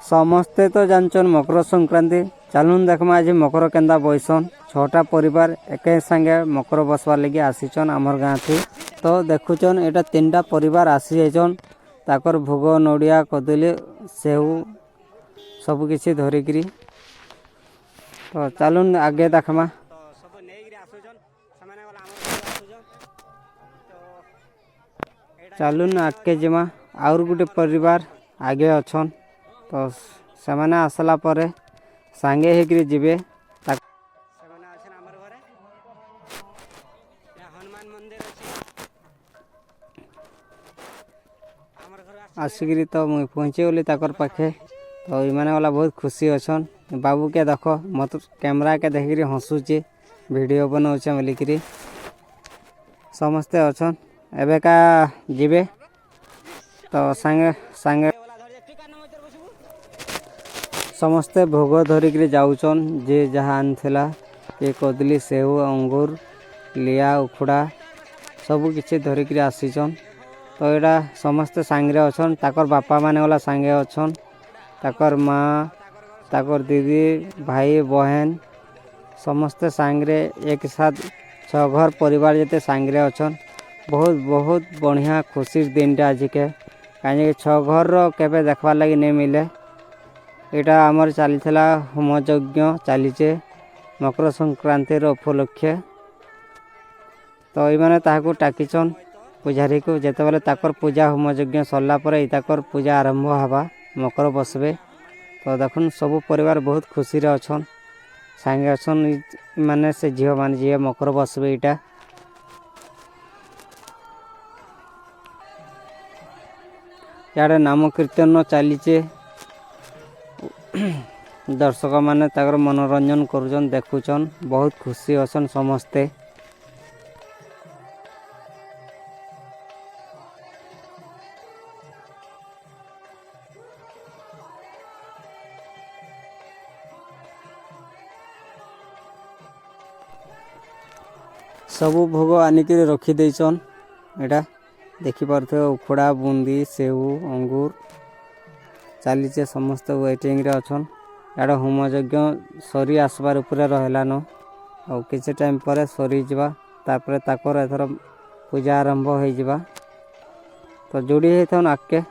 समस्ते तो जानछन मकर संक्रांति। चलून देखमा आज मकर केंदा बइसन। 6टा परिवार एके संगे मकर बसवार लगी आसीचन आमर गाँ थी। तो देखुचन एटा 3टा परिवार आसी जाइछन। ताकर भोग नड़िया कदली सेव सब किसी धरिकी। तो चलून आगे देखमा। चलून आगे जमा और गुटे परिवार आगे अछन। तो सेमाने आसला परे सांगे हेकरी जिबे। आसिकरी तो मुई पहुँचे गली ताकर पाखे। तो इमाने वाला बहुत खुशी अछन। बाबू के देखो मत कैमरा के देखिरी हंसुचे वीडियो बनाउचे बोलिकरी समस्ते अछन। एबे का जिबे तो सांगे सांगे समस्ते भोग धरिकी जाऊचन। जे जहाँ आनथिला ये कदली सेव अंगूर लिया उखुड़ा सब किसी धरिकी आसीचन। तो यहाँ समस्ते सांगे अछन। ताकर बापा माने वाला सांगे अछन। ताकर माँ ताकर दीदी भाई बहन समस्ते सांगे एक साथ 6 घर परिवार जेते सांगे अछन। बहुत बहुत बढ़िया खुशी दिन टा आज के कहीं 6 घर रो केबे देखबार लगी नहीं मिले। एटा आमर चलीथिला होम यज्ञ चलीचे मकर संक्रांति उपलक्षे। तो ये ताकू टाकीचन पूजारी को जेते बेले ताकर पूजा होम यज्ञ सरला परे ताकर पूजा आरंभ हवा मकर बसबे। तो देखुन सब परिवार बहुत खुशी रे अछन सांगे अछन माने से झियो मान जे मकर बसबे। इटा याडे नाम कीर्तन चलीचे। दर्शक माने ताकर मनोरंजन करूचन देखुचन बहुत खुशी अछन समस्ते। सबू भोग आनिक रखी देचन। एटा देखी पारथे उखुड़ा बुंदी सेव अंगूर चलीचे समस्त वेटिंग रे अछन। याडा होम यज्ञ सरी आसबार उपरे रहलान और किसी टाइम पर सरी जिबा तापर ताकर एथर पूजा आरंभ हो जिबा। तो जोड़ी हेथन आके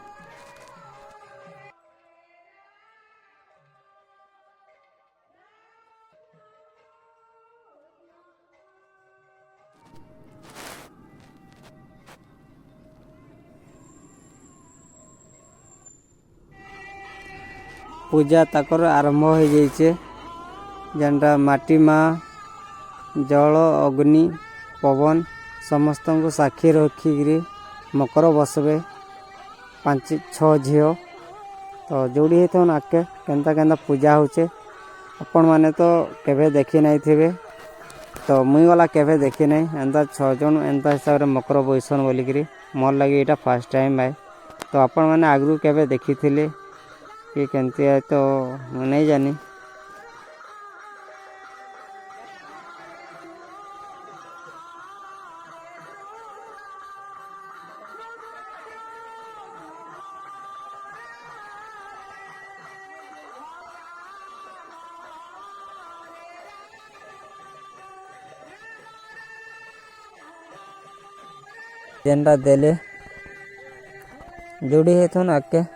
पूजा ताकर आरंभ हो जाइए। जेनटा माटी माँ जल अग्नि पवन समस्त को साक्षी रखिकी मकर बसबे 5-6 झील। तो जोड़ी हेतन आके केन्ता केन्ता पूजा होचे आपण माने तो केवे देखी नहीं थे। तो मुई वाला केवे देखी नहीं एंता 6 जन एंता हिसाब रे मकर बइसन बोलिकी मोर लगी एटा फर्स्ट टाइम आए। तो आपण माने आगरू केवे देखी थिले कि केनती है तो नहीं जानी। जेनटा देले जोड़ी हेथन आके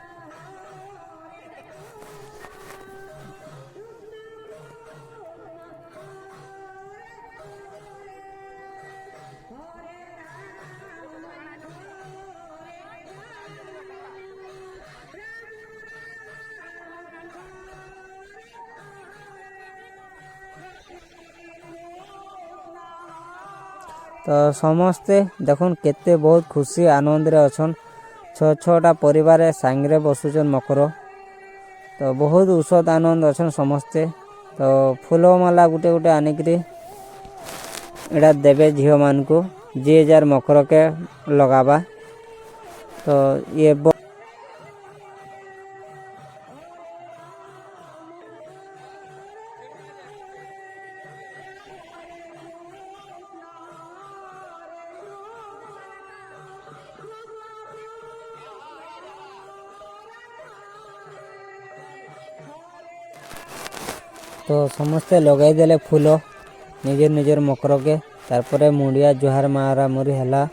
तो समस्ते देखुन केते बहुत खुशी आनंद रे अछन। 6-6टा परिवार सांगे बसुचन मकर। तो बहुत उषद आनंद अछन समस्ते। तो फूल माला गुटे गुटे आनिकी एटा देवे झील मान को जे जार मकर के लगाबा। तो ये तो समस्ते लगाई देले फूल निजर निजर मकर के तारपरे मुंडिया जुहार मारा मुरी हला।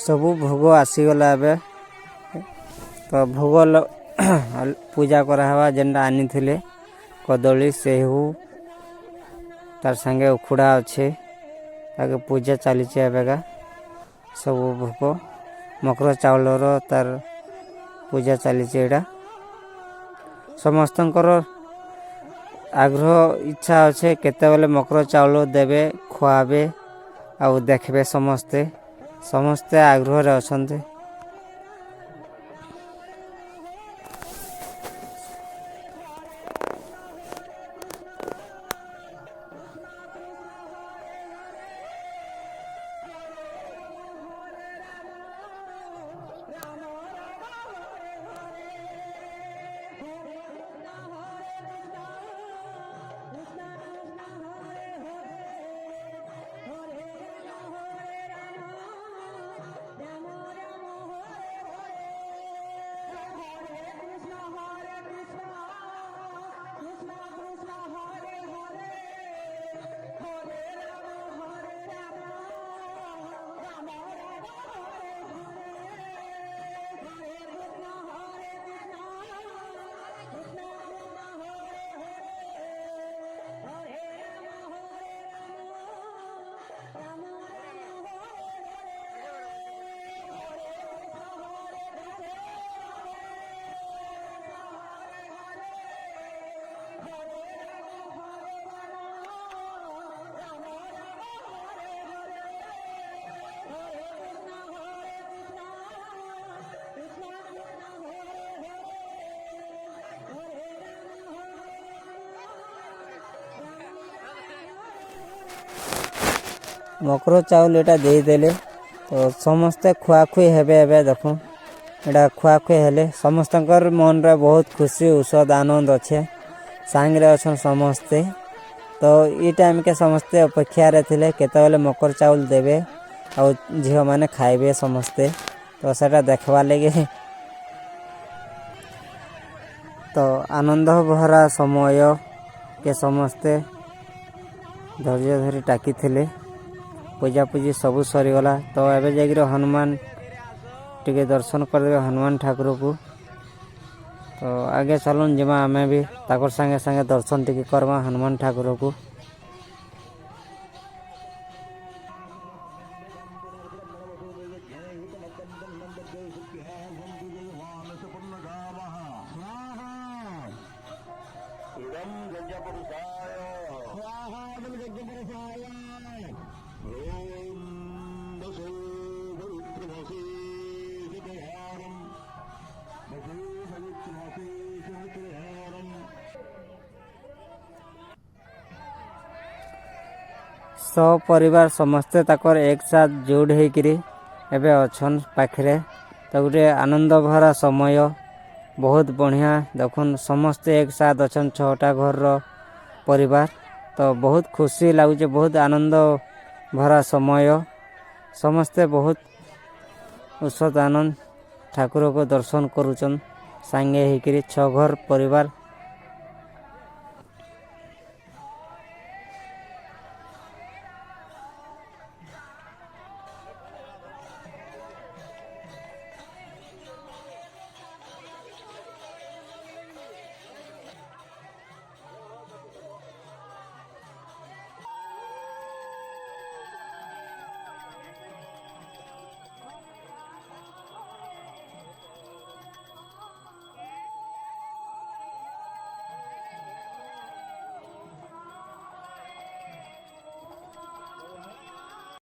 सबू भोग आसीगला एबे तो भोग पूजा करावा जेनटा आनी थिले कदली सेहू तार संगे उखुड़ा अच्छे ताके पूजा चली एबेगा सबू भोग मकर चाउलर तार पूजा चली एटा समस्तंकर आग्रह इच्छा अच्छे केते बेले मकर चाउल देवे खुआबे आउ देखबे समस्ते समस्ते आग्रह अच्छे। मकर चाउल एटा दे देले तो समस्ते खुआखुई हेबे एबे देखो एटा खुआखुई हेले समस्तकर मन रे बहुत खुशी औषध आनंद अच्छे सांगरे अछन समस्ते तो ई टाइम के समस्ते अपेक्षा रे थिले केते बेले मकर चाउल देबे आ झियो माने खाइबे समस्ते तो सेटा देखवा लगे तो आनंद भरा समय के समस्ते धैर्य धरी टाकी थिले पूजा पूजी सबू सरीगला तो एबे जागिर हनुमान टिके दर्शन करदेवे हनुमान ठाकुर को तो आगे चलन जिमा आमे भी ताकर संगे संगे दर्शन टिके करवा हनुमान ठाकुर को। सब परिवार समस्ते ताकर एक साथ जोड़ होकर एबे अछन पाखरे तो गोटे आनंद भरा समय बहुत बढ़िया देखुन समस्ते एक साथ अछन 6टा घर रो परिवार तो बहुत खुशी लगुचे बहुत आनंद भरा समय समस्ते बहुत उत्सव आनंद ठाकुर को दर्शन करुचन सांगे होकर 6 घर परिवार